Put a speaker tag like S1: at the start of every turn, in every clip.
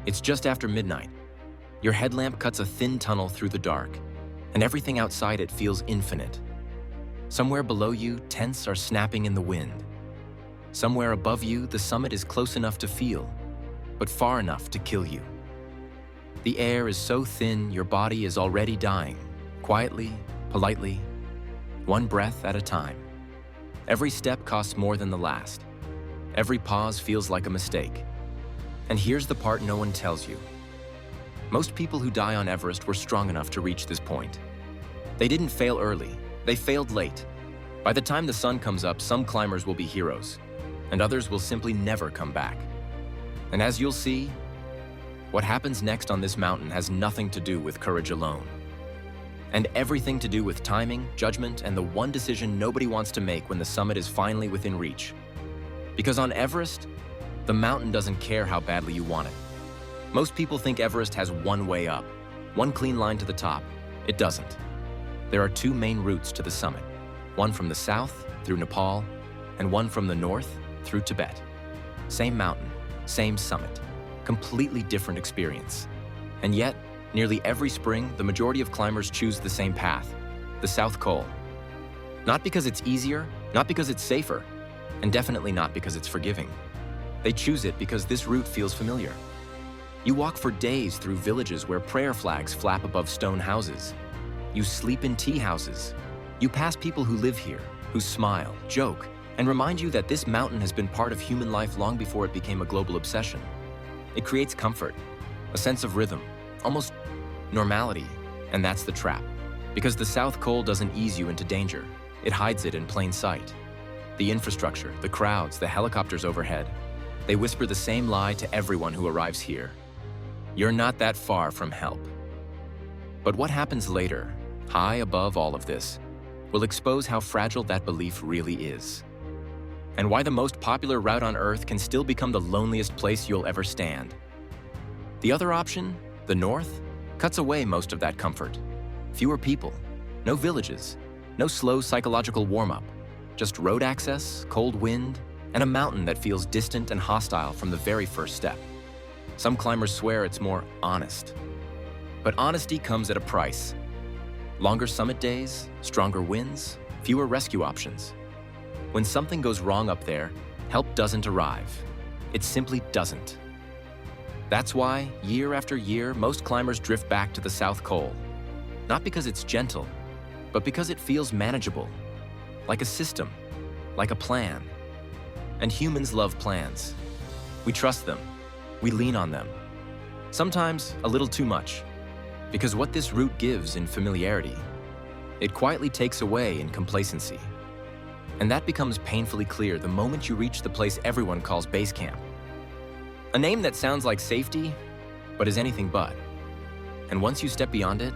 S1: It's just after midnight. Your headlamp cuts a thin tunnel through the dark, and everything outside it feels infinite. Somewhere below you, tents are snapping in the wind. Somewhere above you, the summit is close enough to feel, but far enough to kill you. The air is so thin, your body is already dying, quietly, politely, one breath at a time. Every step costs more than the last. Every pause feels like a mistake. And here's the part no one tells you. Most people who die on Everest were strong enough to reach this point. They didn't fail early, they failed late. By the time the sun comes up, some climbers will be heroes, and others will simply never come back. And as you'll see, what happens next on this mountain has nothing to do with courage alone, and everything to do with timing, judgment, and the one decision nobody wants to make when the summit is finally within reach. Because on Everest, the mountain doesn't care how badly you want it. Most people think Everest has one way up, one clean line to the top. It doesn't. There are two main routes to the summit, one from the south through Nepal, and one from the north through Tibet. Same mountain, same summit, completely different experience. And yet, nearly every spring, the majority of climbers choose the same path, the South Col. Not because it's easier, not because it's safer, and definitely not because it's forgiving. They choose it because this route feels familiar. You walk for days through villages where prayer flags flap above stone houses. You sleep in tea houses. You pass people who live here, who smile, joke, and remind you that this mountain has been part of human life long before it became a global obsession. It creates comfort, a sense of rhythm, almost normality, and that's the trap. Because the South Col doesn't ease you into danger, it hides it in plain sight. The infrastructure, the crowds, the helicopters overhead, they whisper the same lie to everyone who arrives here. You're not that far from help. But what happens later, high above all of this, will expose how fragile that belief really is. And why the most popular route on Earth can still become the loneliest place you'll ever stand. The other option, the north, cuts away most of that comfort. Fewer people, no villages, no slow psychological warm-up, just road access, cold wind, and a mountain that feels distant and hostile from the very first step. Some climbers swear it's more honest. But honesty comes at a price. Longer summit days, stronger winds, fewer rescue options. When something goes wrong up there, help doesn't arrive. It simply doesn't. That's why, year after year, most climbers drift back to the South Col. Not because it's gentle, but because it feels manageable. Like a system, like a plan. And humans love plans. We trust them. We lean on them. Sometimes a little too much. Because what this route gives in familiarity, it quietly takes away in complacency. And that becomes painfully clear the moment you reach the place everyone calls base camp. A name that sounds like safety, but is anything but. And once you step beyond it,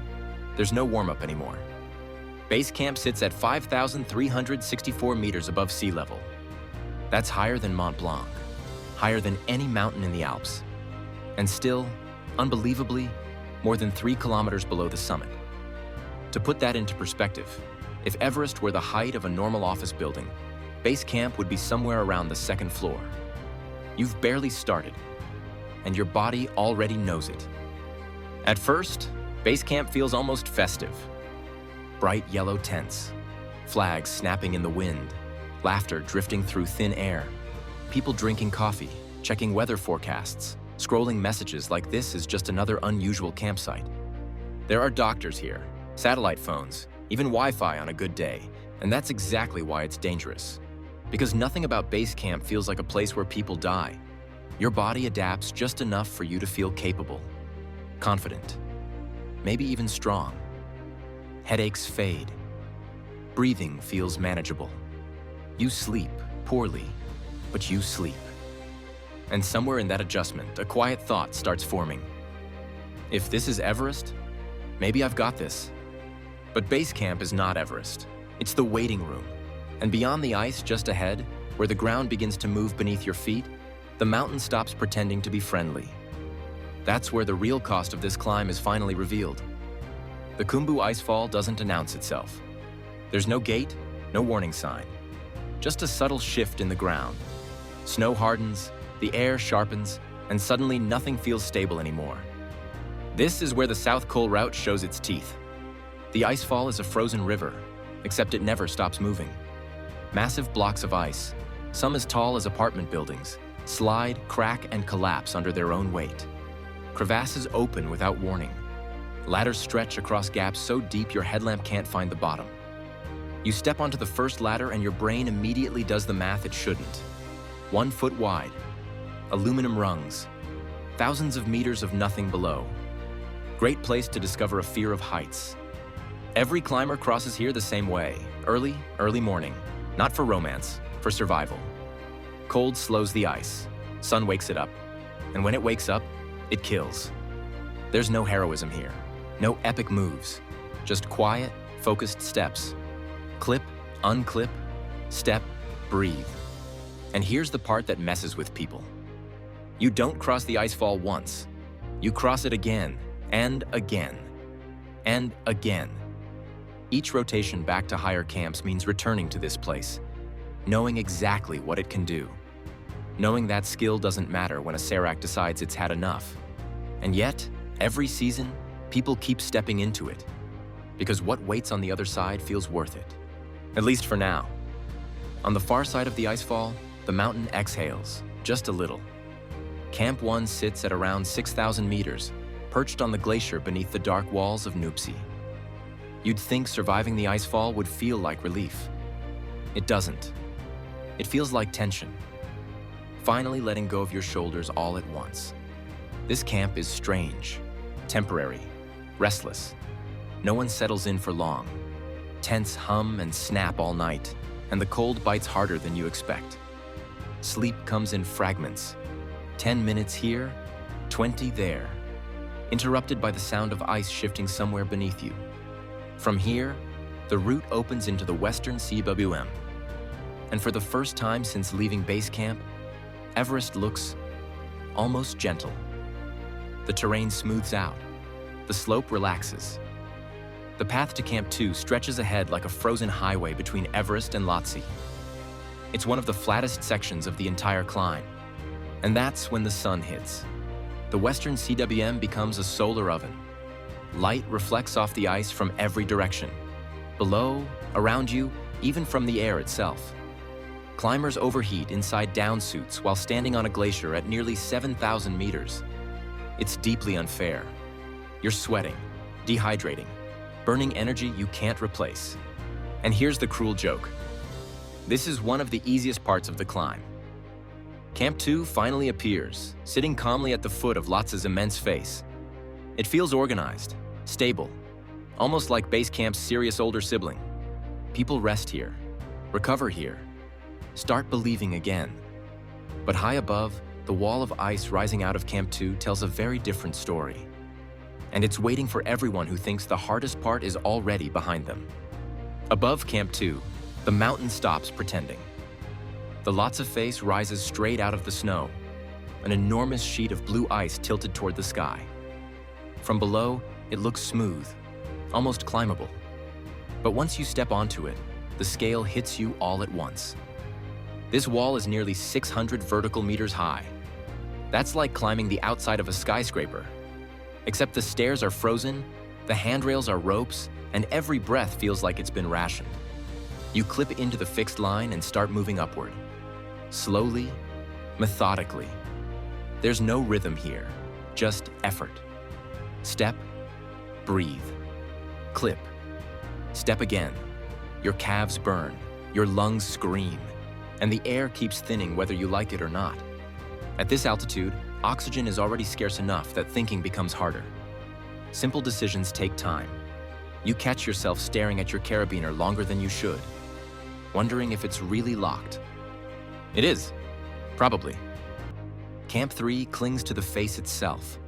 S1: there's no warm-up anymore. Base camp sits at 5,364 meters above sea level. That's higher than Mont Blanc, higher than any mountain in the Alps, and still, unbelievably, more than 3 kilometers below the summit. To put that into perspective, if Everest were the height of a normal office building, base camp would be somewhere around the 2nd floor. You've barely started, and your body already knows it. At first, base camp feels almost festive. Bright yellow tents, flags snapping in the wind, laughter drifting through thin air, people drinking coffee, checking weather forecasts, scrolling messages like this is just another unusual campsite. There are doctors here, satellite phones, even Wi-Fi on a good day, and that's exactly why it's dangerous. Because nothing about base camp feels like a place where people die. Your body adapts just enough for you to feel capable, confident, maybe even strong. Headaches fade. Breathing feels manageable. You sleep poorly, but you sleep. And somewhere in that adjustment, a quiet thought starts forming. If this is Everest, maybe I've got this. But base camp is not Everest. It's the waiting room. And beyond the ice just ahead, where the ground begins to move beneath your feet, the mountain stops pretending to be friendly. That's where the real cost of this climb is finally revealed. The Khumbu Icefall doesn't announce itself. There's no gate, no warning sign. Just a subtle shift in the ground. Snow hardens, the air sharpens, and suddenly nothing feels stable anymore. This is where the South Col route shows its teeth. The icefall is a frozen river, except it never stops moving. Massive blocks of ice, some as tall as apartment buildings, slide, crack, and collapse under their own weight. Crevasses open without warning. Ladders stretch across gaps so deep your headlamp can't find the bottom. You step onto the first ladder and your brain immediately does the math it shouldn't. 1 foot wide, aluminum rungs, thousands of meters of nothing below. Great place to discover a fear of heights. Every climber crosses here the same way, early morning. Not for romance, for survival. Cold slows the ice, sun wakes it up, and when it wakes up, it kills. There's no heroism here, no epic moves, just quiet, focused steps. Clip, unclip, step, breathe. And here's the part that messes with people. You don't cross the icefall once. You cross it again, and again, and again. Each rotation back to higher camps means returning to this place, knowing exactly what it can do. Knowing that skill doesn't matter when a Serac decides it's had enough. And yet, every season, people keep stepping into it, because what waits on the other side feels worth it. At least for now. On the far side of the icefall, the mountain exhales, just a little. Camp 1 sits at around 6,000 meters, perched on the glacier beneath the dark walls of Nuptse. You'd think surviving the icefall would feel like relief. It doesn't. It feels like tension. Finally letting go of your shoulders all at once. This camp is strange, temporary, restless. No one settles in for long. Tents hum and snap all night, and the cold bites harder than you expect. Sleep comes in fragments. 10 minutes here, 20 there, interrupted by the sound of ice shifting somewhere beneath you. From here, the route opens into the western CWM. And for the first time since leaving base camp, Everest looks almost gentle. The terrain smooths out. The slope relaxes. The path to Camp 2 stretches ahead like a frozen highway between Everest and Lhotse. It's one of the flattest sections of the entire climb. And that's when the sun hits. The western CWM becomes a solar oven. Light reflects off the ice from every direction. Below, around you, even from the air itself. Climbers overheat inside down suits while standing on a glacier at nearly 7,000 meters. It's deeply unfair. You're sweating, dehydrating, burning energy you can't replace. And here's the cruel joke. This is one of the easiest parts of the climb. Camp 2 finally appears, sitting calmly at the foot of Lhotse's immense face. It feels organized, stable, almost like base camp's serious older sibling. People rest here, recover here, start believing again. But high above, the wall of ice rising out of Camp 2 tells a very different story. And it's waiting for everyone who thinks the hardest part is already behind them. Above Camp 2, the mountain stops pretending. The Lhotse face rises straight out of the snow, an enormous sheet of blue ice tilted toward the sky. From below, it looks smooth, almost climbable. But once you step onto it, the scale hits you all at once. This wall is nearly 600 vertical meters high. That's like climbing the outside of a skyscraper. Except the stairs are frozen, the handrails are ropes, and every breath feels like it's been rationed. You clip into the fixed line and start moving upward. Slowly, methodically. There's no rhythm here, just effort. Step, breathe, clip, step again. Your calves burn, your lungs scream, and the air keeps thinning whether you like it or not. At this altitude, oxygen is already scarce enough that thinking becomes harder. Simple decisions take time. You catch yourself staring at your carabiner longer than you should, wondering if it's really locked. It is, probably. Camp 3 clings to the face itself,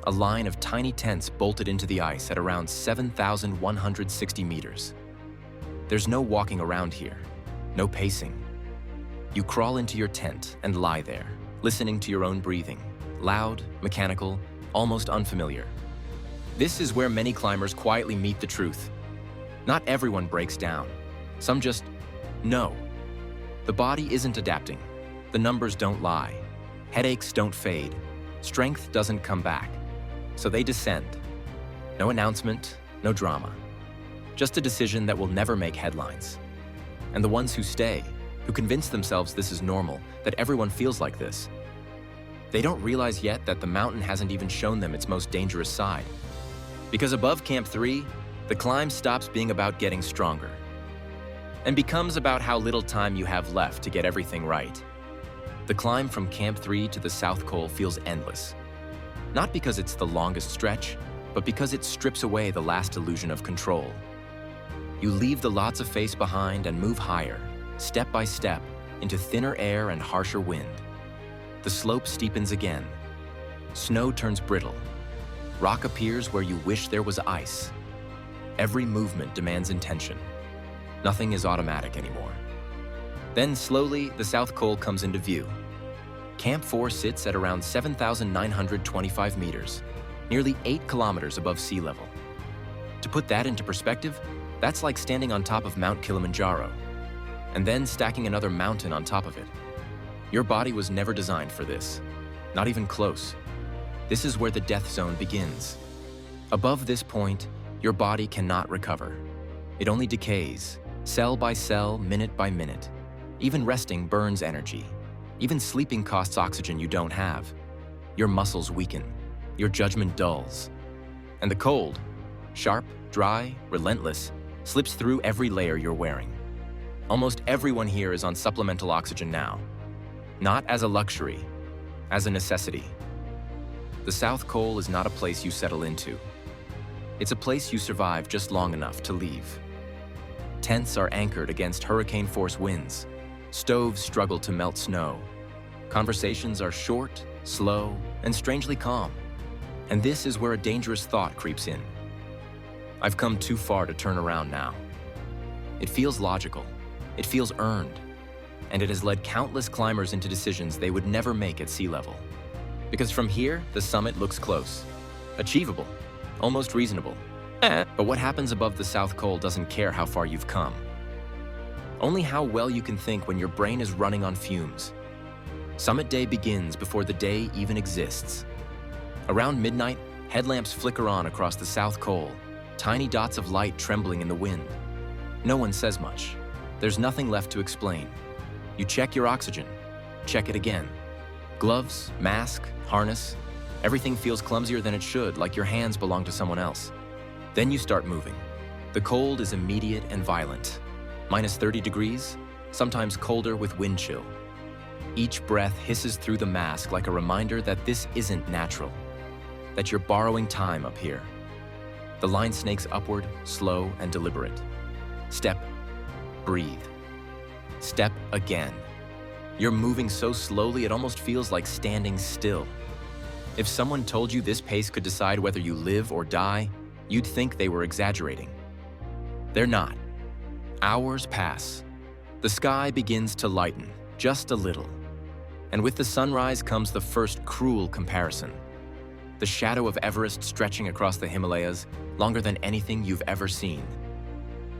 S1: a line of tiny tents bolted into the ice at around 7,160 meters. There's no walking around here, no pacing. You crawl into your tent and lie there, listening to your own breathing, loud, mechanical, almost unfamiliar. This is where many climbers quietly meet the truth. Not everyone breaks down. Some just know. The body isn't adapting. The numbers don't lie. Headaches don't fade. Strength doesn't come back, so they descend. No announcement, no drama. Just a decision that will never make headlines. And the ones who stay, who convince themselves this is normal, that everyone feels like this, they don't realize yet that the mountain hasn't even shown them its most dangerous side. Because above Camp 3, the climb stops being about getting stronger and becomes about how little time you have left to get everything right. The climb from Camp 3 to the South Col feels endless. Not because it's the longest stretch, but because it strips away the last illusion of control. You leave the Lhotse face behind and move higher, step by step, into thinner air and harsher wind. The slope steepens again. Snow turns brittle. Rock appears where you wish there was ice. Every movement demands intention. Nothing is automatic anymore. Then slowly, the South Col comes into view. Camp 4 sits at around 7,925 meters, nearly 8 kilometers above sea level. To put that into perspective, that's like standing on top of Mount Kilimanjaro, and then stacking another mountain on top of it. Your body was never designed for this, not even close. This is where the death zone begins. Above this point, your body cannot recover. It only decays, cell by cell, minute by minute. Even resting burns energy. Even sleeping costs oxygen you don't have. Your muscles weaken. Your judgment dulls. And the cold, sharp, dry, relentless, slips through every layer you're wearing. Almost everyone here is on supplemental oxygen now. Not as a luxury, as a necessity. The South Col is not a place you settle into. It's a place you survive just long enough to leave. Tents are anchored against hurricane-force winds. Stoves struggle to melt snow. Conversations are short, slow, and strangely calm. And this is where a dangerous thought creeps in. I've come too far to turn around now. It feels logical. It feels earned. And it has led countless climbers into decisions they would never make at sea level. Because from here, the summit looks close, achievable, almost reasonable. But what happens above the South Col doesn't care how far you've come. Only how well you can think when your brain is running on fumes. Summit day begins before the day even exists. Around midnight, headlamps flicker on across the South Col, tiny dots of light trembling in the wind. No one says much. There's nothing left to explain. You check your oxygen, check it again. Gloves, mask, harness, everything feels clumsier than it should, like your hands belong to someone else. Then you start moving. The cold is immediate and violent. Minus 30 degrees, sometimes colder with wind chill. Each breath hisses through the mask like a reminder that this isn't natural, that you're borrowing time up here. The line snakes upward, slow and deliberate. Step, breathe. Step again. You're moving so slowly it almost feels like standing still. If someone told you this pace could decide whether you live or die, you'd think they were exaggerating. They're not. Hours pass. The sky begins to lighten, just a little. And with the sunrise comes the first cruel comparison. The shadow of Everest stretching across the Himalayas, longer than anything you've ever seen.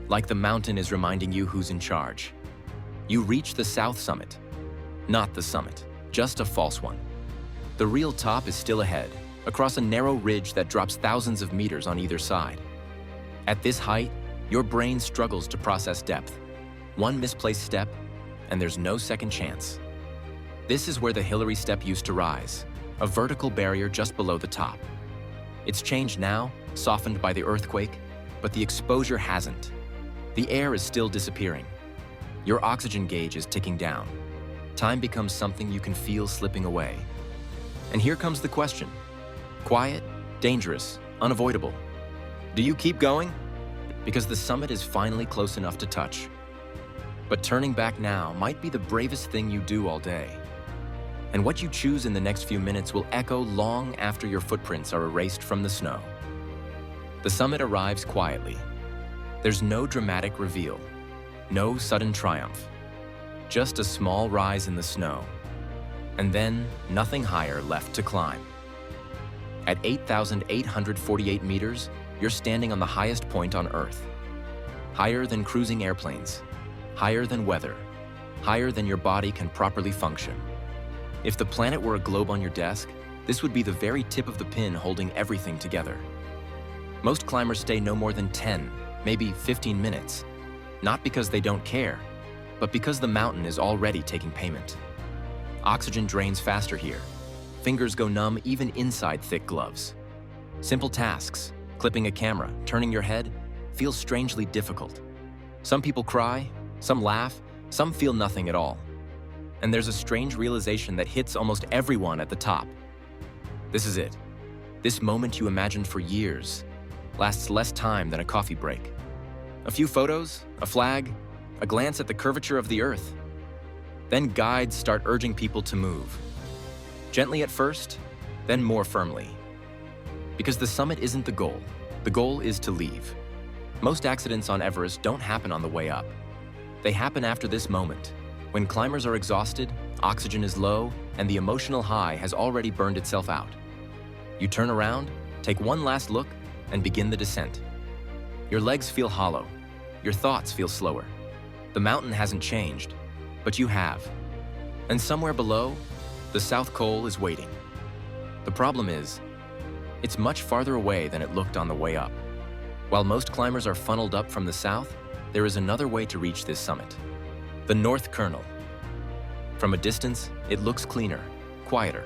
S1: Like the mountain is reminding you who's in charge. You reach the south summit. Not the summit, just a false one. The real top is still ahead, across a narrow ridge that drops thousands of meters on either side. At this height, your brain struggles to process depth. One misplaced step, and there's no second chance. This is where the Hillary Step used to rise, a vertical barrier just below the top. It's changed now, softened by the earthquake, but the exposure hasn't. The air is still disappearing. Your oxygen gauge is ticking down. Time becomes something you can feel slipping away. And here comes the question. Quiet, dangerous, unavoidable. Do you keep going? Because the summit is finally close enough to touch. But turning back now might be the bravest thing you do all day. And what you choose in the next few minutes will echo long after your footprints are erased from the snow. The summit arrives quietly. There's no dramatic reveal, no sudden triumph, just a small rise in the snow, and then nothing higher left to climb. At 8,848 meters, you're standing on the highest point on Earth. Higher than cruising airplanes, higher than weather, higher than your body can properly function. If the planet were a globe on your desk, This would be the very tip of the pin holding everything together. Most climbers stay no more than 10, maybe 15 minutes, not because they don't care, but because the mountain is already taking payment. Oxygen drains faster here. Fingers go numb even inside thick gloves. Simple tasks, clipping a camera, turning your head, feels strangely difficult. Some people cry, some laugh, some feel nothing at all. And there's a strange realization that hits almost everyone at the top. This is it. This moment you imagined for years lasts less time than a coffee break. A few photos, a flag, a glance at the curvature of the earth. Then guides start urging people to move. Gently at first, then more firmly. Because the summit isn't the goal is to leave. Most accidents on Everest don't happen on the way up. They happen after this moment, when climbers are exhausted, oxygen is low, and the emotional high has already burned itself out. You turn around, take one last look, and begin the descent. Your legs feel hollow. Your thoughts feel slower. The mountain hasn't changed, but you have. And somewhere below, the South Col is waiting. The problem is, it's much farther away than it looked on the way up. While most climbers are funneled up from the south, there is another way to reach this summit. The North Kernel. From a distance, it looks cleaner, quieter.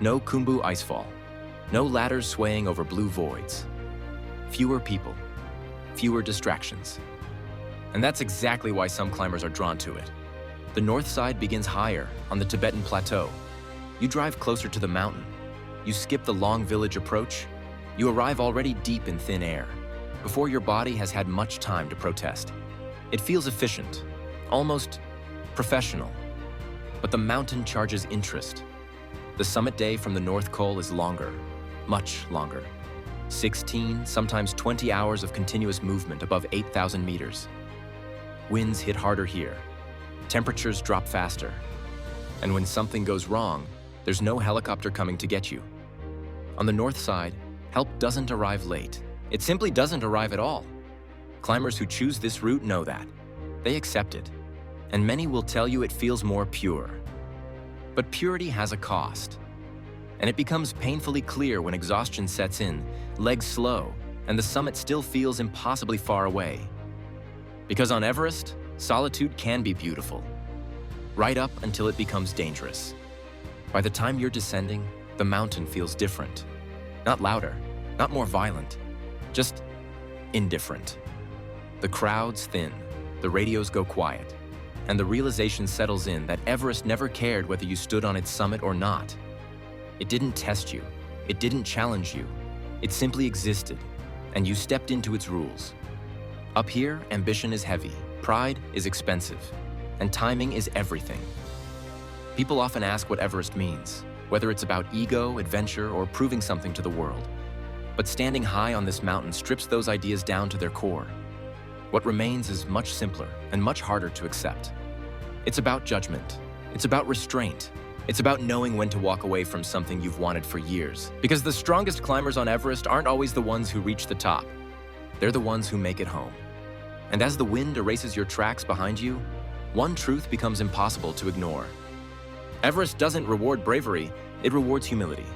S1: No Khumbu Icefall. No ladders swaying over blue voids. Fewer people. Fewer distractions. And that's exactly why some climbers are drawn to it. The north side begins higher, on the Tibetan plateau. You drive closer to the mountain. You skip the long village approach. You arrive already deep in thin air, before your body has had much time to protest. It feels efficient, almost professional. But the mountain charges interest. The summit day from the North Col is longer, much longer. 16, sometimes 20 hours of continuous movement above 8,000 meters. Winds hit harder here. Temperatures drop faster. And when something goes wrong, there's no helicopter coming to get you. On the north side, help doesn't arrive late. It simply doesn't arrive at all. Climbers who choose this route know that. They accept it. And many will tell you it feels more pure. But purity has a cost. And it becomes painfully clear when exhaustion sets in, legs slow, and the summit still feels impossibly far away. Because on Everest, solitude can be beautiful, right up until it becomes dangerous. By the time you're descending, the mountain feels different. Not louder, not more violent, just indifferent. The crowds thin, the radios go quiet, and the realization settles in that Everest never cared whether you stood on its summit or not. It didn't test you, it didn't challenge you, it simply existed, and you stepped into its rules. Up here, ambition is heavy, pride is expensive, and timing is everything. People often ask what Everest means, whether it's about ego, adventure, or proving something to the world. But standing high on this mountain strips those ideas down to their core. What remains is much simpler and much harder to accept. It's about judgment. It's about restraint. It's about knowing when to walk away from something you've wanted for years. Because the strongest climbers on Everest aren't always the ones who reach the top. They're the ones who make it home. And as the wind erases your tracks behind you, one truth becomes impossible to ignore. Everest doesn't reward bravery, it rewards humility.